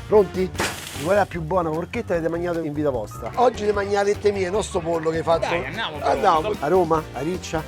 Pronti? Qual è la più buona porchetta che avete mangiato in vita vostra? Oggi le magnalette mie, non sto pollo che hai fatto. Dai, andiamo. Andiamo. A Roma, a Riccia,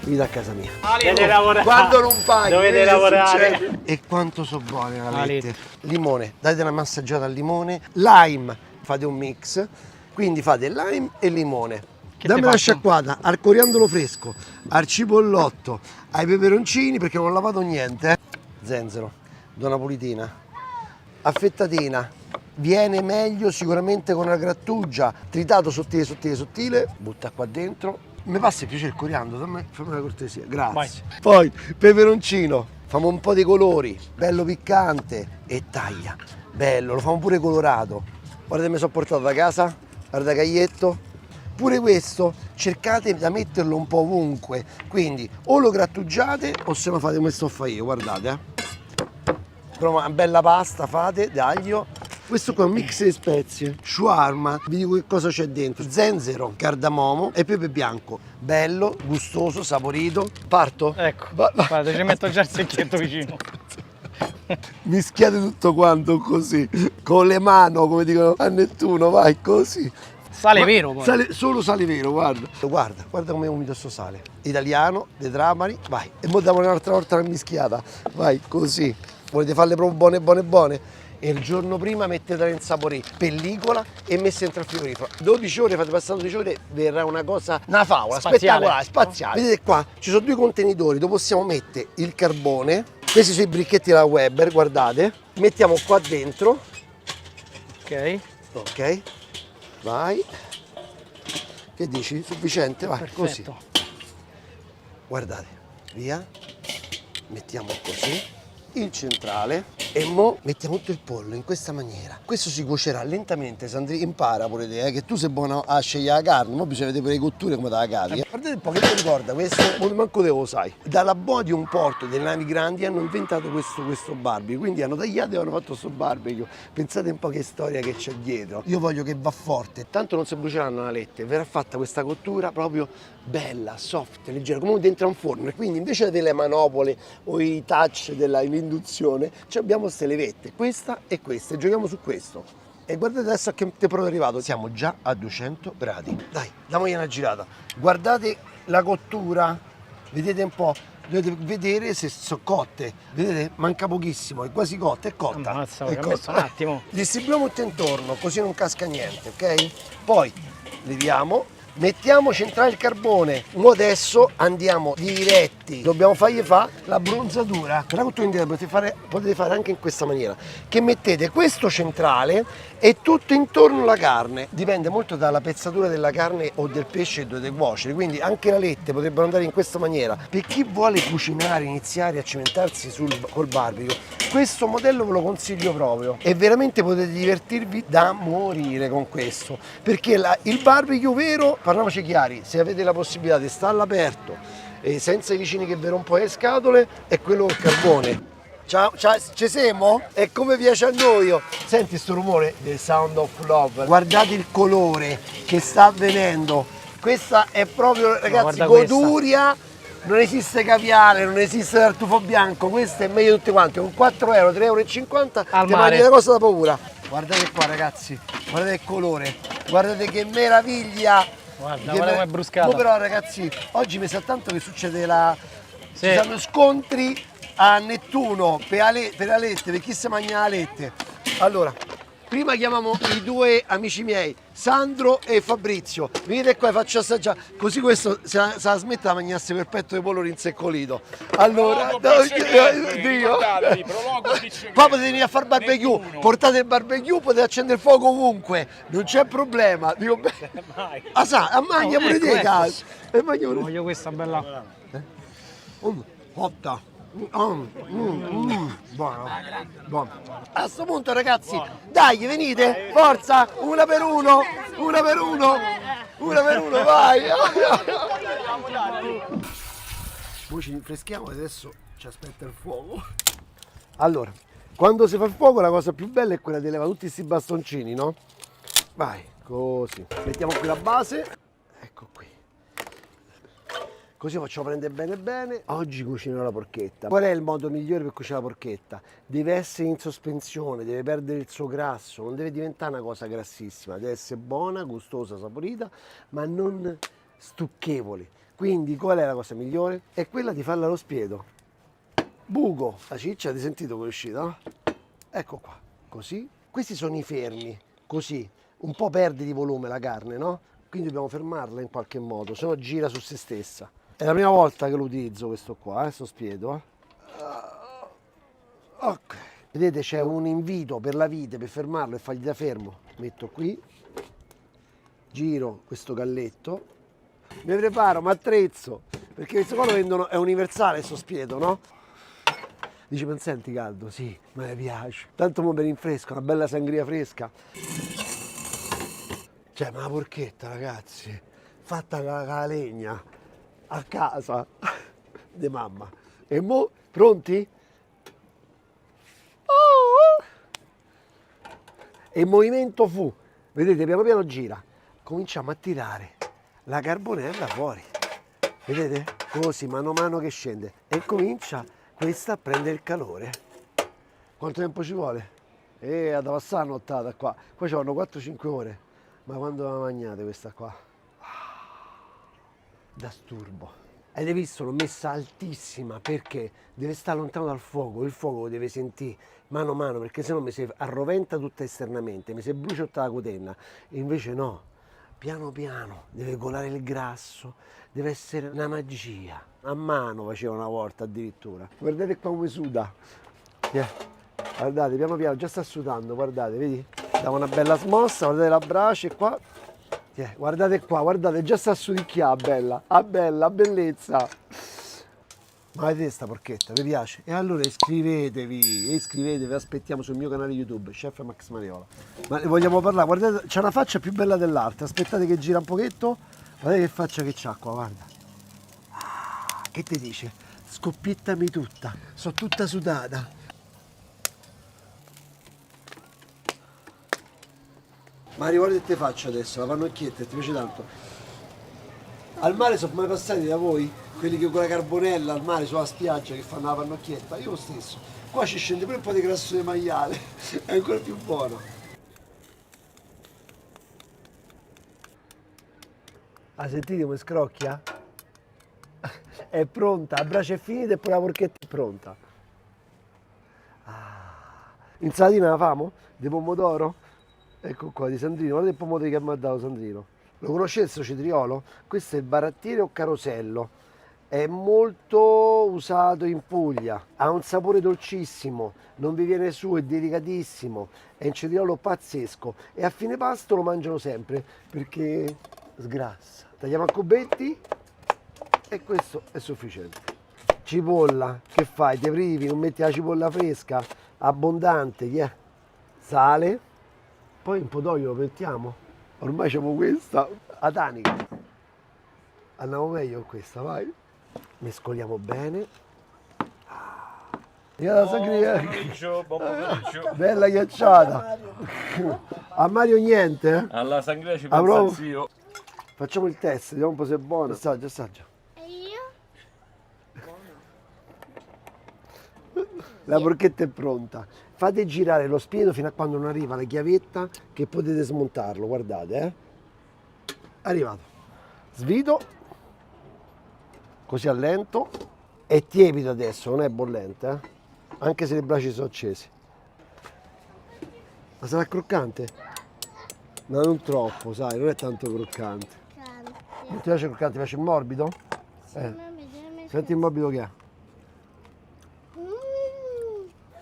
venite a casa mia. Dovete lavorare. Quando non paghi, Dovete lavorare. E quanto so buone le Ale. alette. Limone, date una massaggiata al limone. Lime, fate un mix. Quindi fate lime e limone. Dammi la sciacquata al coriandolo fresco, al cipollotto, ai peperoncini perché non ho lavato niente. Zenzero, donna pulitina, affettatina. Viene meglio sicuramente con la grattugia, tritato sottile, sottile, sottile. Butta qua dentro. Mi passa il piacere il coriandolo, fammi una cortesia, grazie. Vai. Poi peperoncino, famo un po' di colori, bello piccante e taglia. Bello, lo famo pure colorato. Guardate, mi sono portato da casa, guarda caglietto. Pure questo cercate di metterlo un po' ovunque, quindi o lo grattugiate o se lo fate come sto a fare io, guardate. Però una bella pasta fate d'aglio. Questo qua è un mix di spezie, shawarma, vi dico che cosa c'è dentro. Zenzero, cardamomo e pepe bianco. Bello, gustoso, saporito. Parto? Ecco, guarda, ci metto già il secchietto vicino. Mischiate tutto quanto così, con le mani, come dicono a Nettuno, vai così. Sale vero poi. Solo sale vero, guarda. Guarda come è umido sto sale. Italiano, dei Trapani, vai. E mo diamo un'altra volta la mischiata. Vai, così. Volete farle proprio buone, buone, buone? E il giorno prima mettetela in saporì, pellicola e messa dentro al frigorifero. 12 ore, fate passare 12 ore, verrà una cosa, una favola, spettacolare, spaziale. Vedete qua, ci sono due contenitori dove possiamo mettere il carbone. Questi sono i bricchetti della Weber, guardate. Mettiamo qua dentro. Ok. Ok. Vai. Che dici? Sufficiente? Vai, Perfetto. così. Guardate, via. Mettiamo così il centrale e mo mettiamo tutto il pollo in questa maniera. Questo si cuocerà lentamente, Sandri, impara pure te, che tu sei buono a scegliere la carne, ma bisogna vedere per le cotture come te la cavi. Guardate un po' che ti ricorda questo, manco te lo sai. Dalla boa di un porto delle navi grandi hanno inventato questo barbecue, quindi hanno tagliato e hanno fatto questo barbecue. Pensate un po' che storia che c'è dietro. Io voglio che va forte, tanto non si bruceranno le alette, verrà fatta questa cottura proprio bella, soft, leggera, come dentro un forno. E quindi invece delle manopole o i touch dell'induzione, abbiamo queste levette, questa e questa, e giochiamo su questo. E guardate adesso a che tempo è arrivato, siamo già a 200 gradi. Dai, damogli una girata. Guardate la cottura, vedete un po', dovete vedere se sono cotte, vedete? Manca pochissimo, è quasi cotta, è cotta. Ammazza, è ho messo un attimo. Distribuiamo tutto intorno, così non casca niente, ok? Poi leviamo. Mettiamo centrale il carbone. Mo adesso andiamo diretti. Dobbiamo fargli fare la bronzatura. La cottura intera potete fare anche in questa maniera. Che mettete questo centrale e tutto intorno la carne. Dipende molto dalla pezzatura della carne o del pesce che dovete cuocere. Quindi anche le alette potrebbero andare in questa maniera. Per chi vuole cucinare, iniziare a cimentarsi col barbecue, questo modello ve lo consiglio proprio. E veramente potete divertirvi da morire con questo. Perché il barbecue vero, parliamoci chiari, se avete la possibilità di stare all'aperto e senza i vicini che vi rompono le scatole, è quello col carbone. Ciao, ci siamo? È come piace a noi. Senti sto rumore? The Sound of Love. Guardate il colore che sta avvenendo. Questa è proprio, ragazzi, goduria. Non esiste caviale, non esiste tartufo bianco, questo è meglio di tutti quanti. Con 4 euro, 3,50 euro ti mangi una cosa da paura. Guardate qua, ragazzi, guardate il colore, guardate che meraviglia. Guarda come è bruscata. Però ragazzi, oggi mi sa tanto che succede ci sono scontri a Nettuno per alette, per chi si mangia alette. Allora, prima chiamiamo i due amici miei, Sandro e Fabrizio. Venite qua e faccio assaggiare, così questo se la smette a mangiarsi per petto di pollo rinseccolito. Allora, Dio. Qua potete venire a fare barbecue, portate il barbecue, potete accendere il fuoco ovunque, non c'è problema. Dico bene. A magna pure te, cazzo. Voglio questa bella. Cotta. Buono. A questo punto, ragazzi, dai, venite, forza, una per uno, vai. Poi ci rinfreschiamo e adesso ci aspetta il fuoco. Allora, quando si fa il fuoco la cosa più bella è quella di levare tutti questi bastoncini, no? Vai, così. Mettiamo qui la base, ecco qui. Così facciamo prendere bene bene. Oggi cucinerò la porchetta. Qual è il modo migliore per cucinare la porchetta? Deve essere in sospensione, deve perdere il suo grasso, non deve diventare una cosa grassissima, deve essere buona, gustosa, saporita, ma non stucchevole. Quindi qual è la cosa migliore? È quella di farla allo spiedo. Buco, la ciccia, avete sentito come è uscita, no? Ecco qua, così. Questi sono i fermi, così. Un po' perde di volume la carne, no? Quindi dobbiamo fermarla in qualche modo, se no gira su se stessa. È la prima volta che lo utilizzo questo qua, sto spiedo. Ok. Vedete c'è un invito per la vite per fermarlo e fargli da fermo. Metto qui, giro questo galletto, mi preparo, mi attrezzo, perché questo qua lo vendono, è universale sto spiedo, no? Dice, ma senti caldo? Sì, ma mi piace. Tanto mo per rinfresco, una bella sangria fresca. Cioè, ma la porchetta, ragazzi, fatta con la legna, a casa, di mamma. E mo, pronti? Oh! E il movimento fu, vedete, piano piano gira. Cominciamo a tirare la carbonella fuori. Vedete? Così, mano a mano che scende. E comincia questa a prendere il calore. Quanto tempo ci vuole? Ad passare la nottata qua. Qua ci vanno 4-5 ore. Ma quando la mangiate questa qua? Da sturbo. Ed hai visto, l'ho messa altissima perché deve stare lontano dal fuoco, il fuoco lo deve sentire mano a mano perché sennò mi si arroventa tutta esternamente, mi si brucia tutta la cotenna. E invece no, piano piano, deve colare il grasso, deve essere una magia. A mano faceva una volta addirittura. Guardate qua come suda. Guardate, piano piano, già sta sudando, guardate, vedi? Dava una bella smossa, guardate la brace qua. Guardate qua, guardate, già sta sudicchiando, bella, bella, bellezza. Ma vedete sta porchetta, vi piace? E allora iscrivetevi, aspettiamo sul mio canale YouTube, Chef Max Mariola. Ma ne vogliamo parlare? Guardate, c'ha una faccia più bella dell'altra, aspettate che gira un pochetto. Guardate che faccia che c'ha qua, guarda. Che ti dice? Scoppiettami tutta, sono tutta sudata. Mario, guarda che te faccio adesso, la pannocchietta, ti piace tanto? Al mare sono mai passati da voi? Quelli che con la carbonella al mare sulla spiaggia che fanno la pannocchietta? Io lo stesso. Qua ci scende pure un po' di grasso di maiale, è ancora più buono. Ah, sentite come scrocchia? È pronta, la brace è finita e poi la porchetta è pronta. Insalatina la famo? Di pomodoro? Ecco qua, di Sandrino, guarda il pomodoro che mi ha dato Sandrino. Lo conoscete questo cetriolo? Questo è il barattiere o carosello. È molto usato in Puglia, ha un sapore dolcissimo, non vi viene su, è delicatissimo, è un cetriolo pazzesco e a fine pasto lo mangiano sempre perché sgrassa. Tagliamo a cubetti e questo è sufficiente. Cipolla, che fai? Te privi, non metti la cipolla fresca, abbondante, sale. Poi un po' d'olio lo mettiamo. Ormai abbiamo questa. A tanica. Andiamo meglio con questa, vai. Mescoliamo bene. La sangria. Buon pomeriggio. Bella ghiacciata. A Mario niente? Alla sangria ci Ah, pensa bravo. il zio. Facciamo il test, vediamo un po' se è buono. Assaggia, assaggia. E io? La porchetta è pronta. Fate girare lo spiedo fino a quando non arriva la chiavetta che potete smontarlo, guardate, Arrivato. Svito. Così a lento. È tiepido adesso, non è bollente, Anche se le braci sono accese. Ma sarà croccante? Ma non troppo, sai, non è tanto croccante. Non ti piace croccante, ti piace morbido? Senti il morbido che è.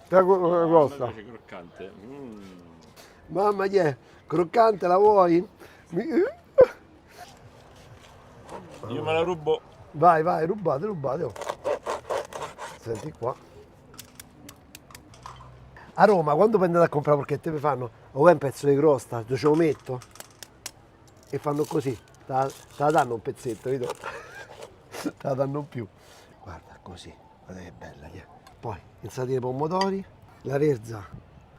Grossa. Invece croccante. Mamma che è? Croccante la vuoi? Io me la rubo. Vai, vai, rubate, rubate. Oh. Senti qua. A Roma, quando andate a comprare porchette, vi fanno un pezzo di crosta, dove ce lo metto? E fanno così. Te la danno un pezzetto, vedo? Te la danno più. Guarda, così. Guarda che bella che è. Poi, insalate di pomodori, la verza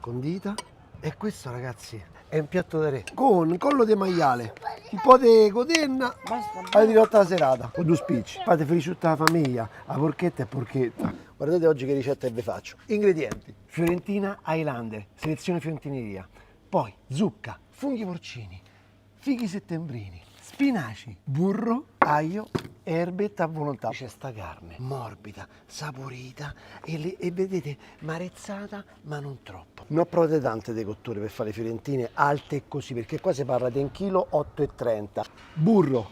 condita, E questo, ragazzi, è un piatto da re. Con collo di maiale, un po' di codenna, avete ricotta la serata, con due spicci. Fate felice tutta la famiglia, la porchetta e porchetta. Guardate oggi che ricetta vi faccio. Ingredienti: Fiorentina Highlander, selezione fiorentineria. Poi zucca, funghi porcini, fighi settembrini, spinaci, burro, aglio, erbetta a volontà. C'è sta carne morbida, saporita e vedete, marezzata ma non troppo. Ne ho provate tante di cotture per fare le fiorentine alte così, perché qua si parla di 1 chilo 8,30. Burro.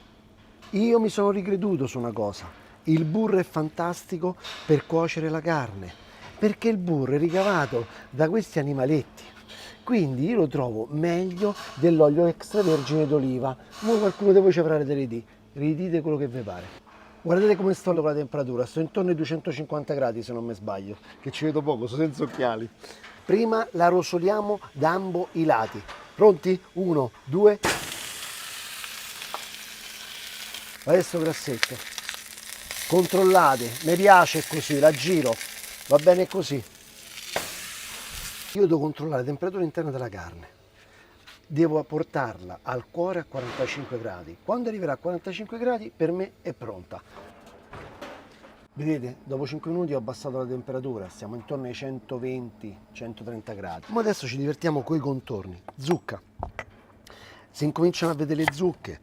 Io mi sono ricreduto su una cosa. Il burro è fantastico per cuocere la carne, perché il burro è ricavato da questi animaletti. Quindi io lo trovo meglio dell'olio extravergine d'oliva. Ora qualcuno di voi ci avrà delle idee. Ridite quello che vi pare. Guardate come sto con la temperatura. Sto intorno ai 250 gradi se non mi sbaglio. Che ci vedo poco, sto senza occhiali. Prima la rosoliamo da ambo i lati. Pronti? 1, 2. Adesso grassetto. Controllate. Mi piace così, la giro. Va bene così. Io devo controllare la temperatura interna della carne, devo portarla al cuore a 45 gradi. Quando arriverà a 45 gradi per me è pronta. Vedete, dopo 5 minuti ho abbassato la temperatura, siamo intorno ai 120-130 gradi. Ma adesso ci divertiamo coi contorni. Zucca. Si incominciano a vedere le zucche.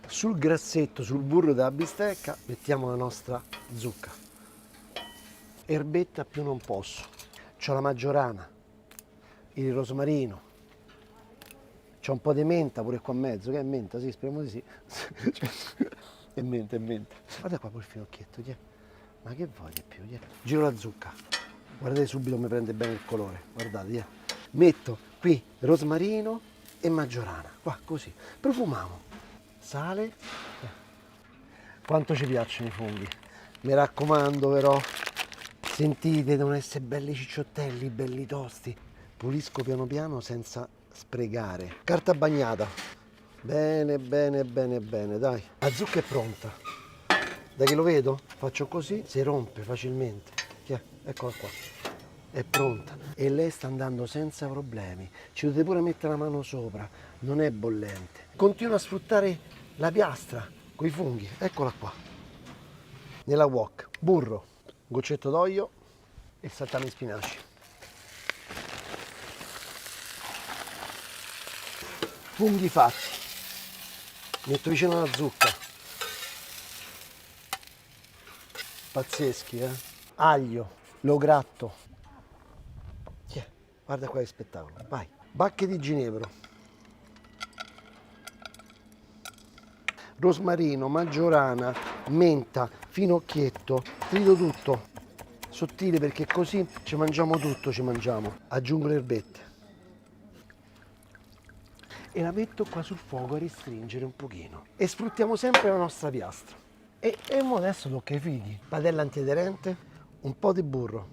Sul grassetto, sul burro della bistecca, mettiamo la nostra zucca. Erbetta più non posso. C'ho la maggiorana, il rosmarino, c'ho un po' di menta pure qua in mezzo, che è menta? Sì, speriamo di sì. È menta, è menta. Guarda qua quel finocchietto, chi è? Ma che voglia più? Chi è? Giro la zucca, guardate subito come prende bene il colore, guardate, chi è? Metto qui rosmarino e maggiorana, qua così, profumiamo, sale. Quanto ci piacciono i funghi, mi raccomando però. Sentite, devono essere belli cicciottelli, belli tosti. Pulisco piano piano senza sprecare. Carta bagnata. Bene, bene, bene, bene, dai. La zucca è pronta. Da che lo vedo, faccio così, si rompe facilmente. Eccola qua. È pronta. E lei sta andando senza problemi. Ci dovete pure mettere la mano sopra. Non è bollente. Continuo a sfruttare la piastra con i funghi. Eccola qua. Nella wok. Burro. Goccetto d'olio e saltame spinaci. Funghi fatti. Metto vicino la zucca. Pazzeschi, eh? Aglio, lo gratto. Guarda qua che spettacolo. Vai. Bacche di ginevro. Rosmarino, maggiorana, menta, finocchietto, trito tutto, sottile perché così ci mangiamo tutto, ci mangiamo. Aggiungo le erbette e la metto qua sul fuoco a ristringere un pochino e sfruttiamo sempre la nostra piastra. E adesso tocca ai fighi. Padella antiaderente, un po' di burro,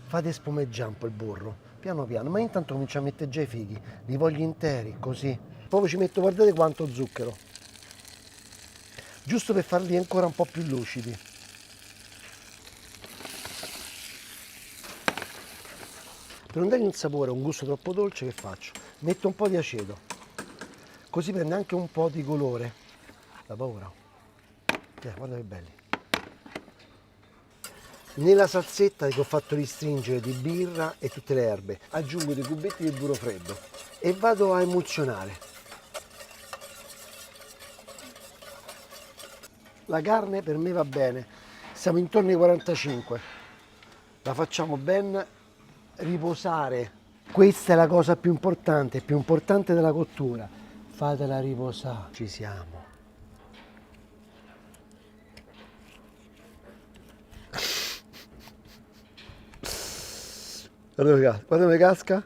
fate spumeggiare un po' il burro, piano piano, ma intanto comincio a mettere già i fighi, li voglio interi, così. Poi ci metto, guardate quanto zucchero, giusto per farli ancora un po' più lucidi. Per non dargli un sapore, un gusto troppo dolce, che faccio? Metto un po' di aceto, così prende anche un po' di colore. La paura. Guarda che belli. Nella salsetta che ho fatto ristringere di birra e tutte le erbe, aggiungo dei cubetti di burro freddo e vado a emulsionare. La carne per me va bene, siamo intorno ai 45, la facciamo ben riposare. Questa è la cosa più importante della cottura, fatela riposare. Ci siamo. Guarda come casca.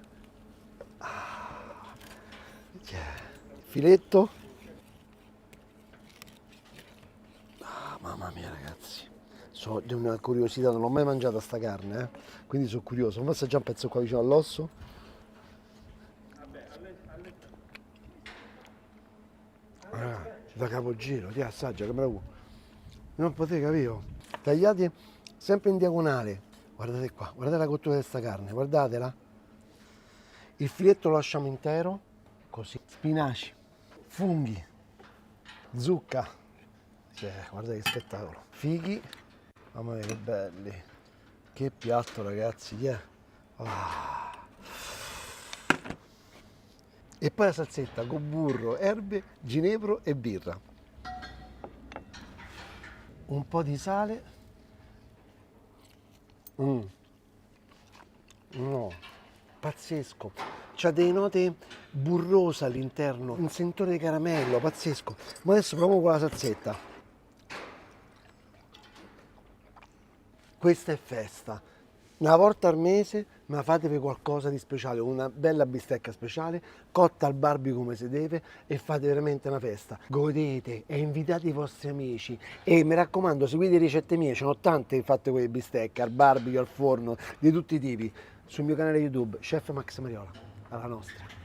Filetto. Mamma mia ragazzi, sono di una curiosità, non l'ho mai mangiata sta carne, quindi sono curioso. Non assaggiare un pezzo qua vicino all'osso. Da capogiro, ti assaggia che bravo. Non potete capire. Tagliati sempre in diagonale. Guardate qua, guardate la cottura di sta carne, guardatela. Il filetto lo lasciamo intero, così. Spinaci, funghi, zucca. Cioè, guarda che spettacolo. Fighi, mamma mia che belli. Che piatto ragazzi, yeah. Ah. E poi la salsetta con burro, erbe, ginepro e birra. Un po' di sale. No, pazzesco. C'ha delle note burrose all'interno, un sentore di caramello, pazzesco. Ma adesso proviamo con la salsetta. Questa è festa. Una volta al mese, ma fatevi qualcosa di speciale, una bella bistecca speciale, cotta al barbecue come si deve e fate veramente una festa. Godete e invitate i vostri amici e mi raccomando, seguite le ricette mie, ce ne ho tante fatte con le bistecche, al barbecue, al forno, di tutti i tipi, sul mio canale YouTube, Chef Max Mariola, alla nostra.